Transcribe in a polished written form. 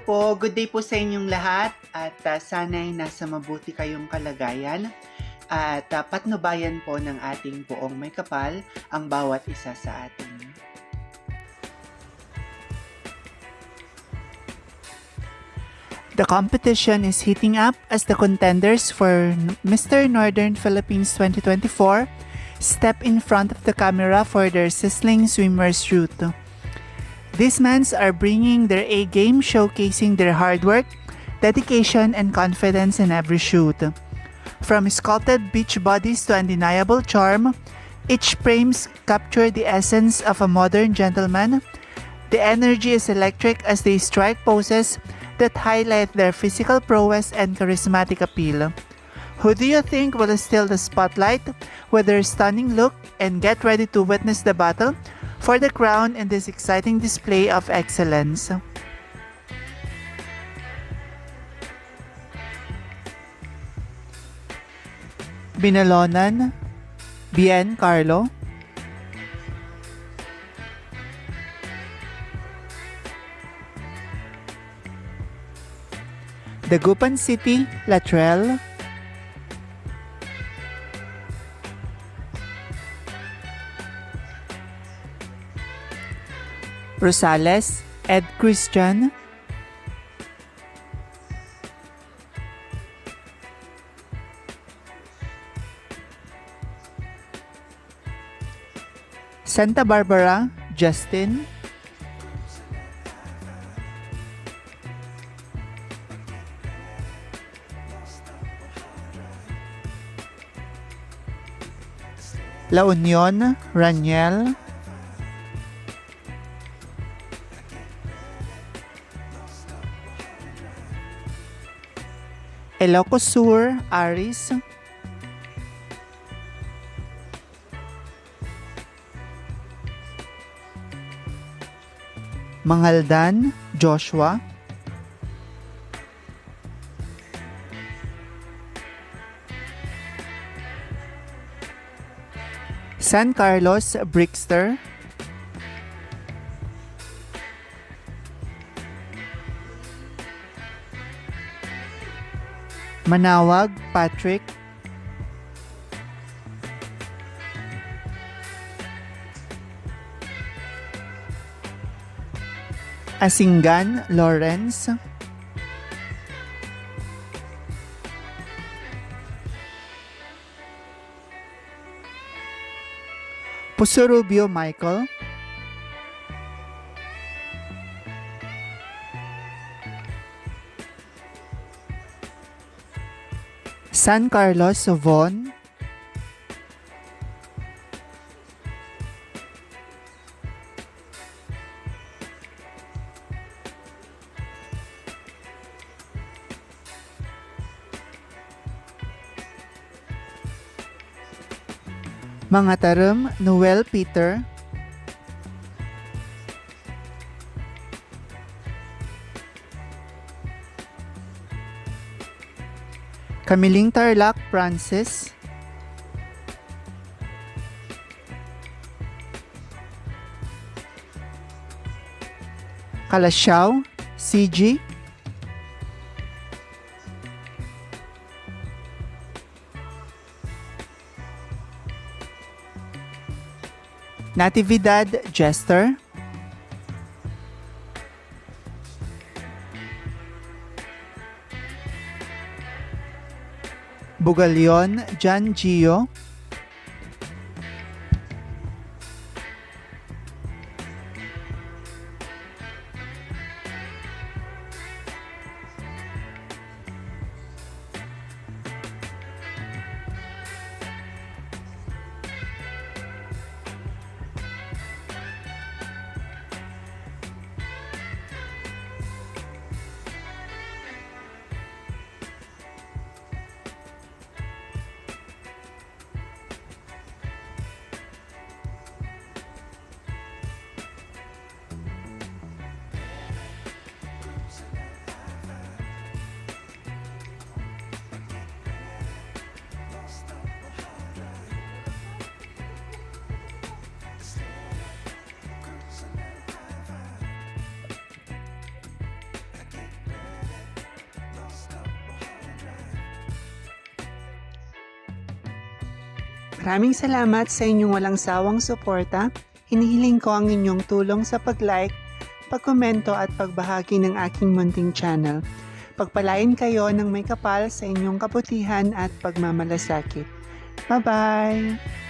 po, good day po sa inyong lahat at sana'y nasa mabuti kayong kalagayan at patnubayan po ng ating buong may kapal ang bawat isa sa atin. The competition is heating up as the contenders for Mr. Northern Philippines 2024 step in front of the camera for their sizzling swimmer's shoot. These men are bringing their A-game, showcasing their hard work, dedication, and confidence in every shoot. From sculpted beach bodies to undeniable charm, each frames capture the essence of a modern gentleman. The energy is electric as they strike poses that highlight their physical prowess and charismatic appeal. Who do you think will steal the spotlight with their stunning look, and get ready to witness the battle for the crown in this exciting display of excellence? Binalonan, Bien Carlo. Dagupan City, Latrell. Rosales, Ed Christian. Santa Barbara, Justin. La Union, Raniel. Ilocos Sur, Aris. Mangaldan, Joshua. San Carlos, Brixter. Manawag, Patrick. Asingan, Lawrence. Pusurubio, Michael. San Carlos, Von. Mga Tarum, Noel Peter. Kamiling Tarlac, Francis. Kalasyaw, CG. Natividad, Jester. Bugalyon, John Gio. Maraming salamat sa inyong walang sawang suporta. Hinihiling ko ang inyong tulong sa pag-like, pagkomento at pagbahagi ng aking munting channel. Pagpalain kayo ng may kapal sa inyong kabutihan at pagmamalasakit. Bye-bye!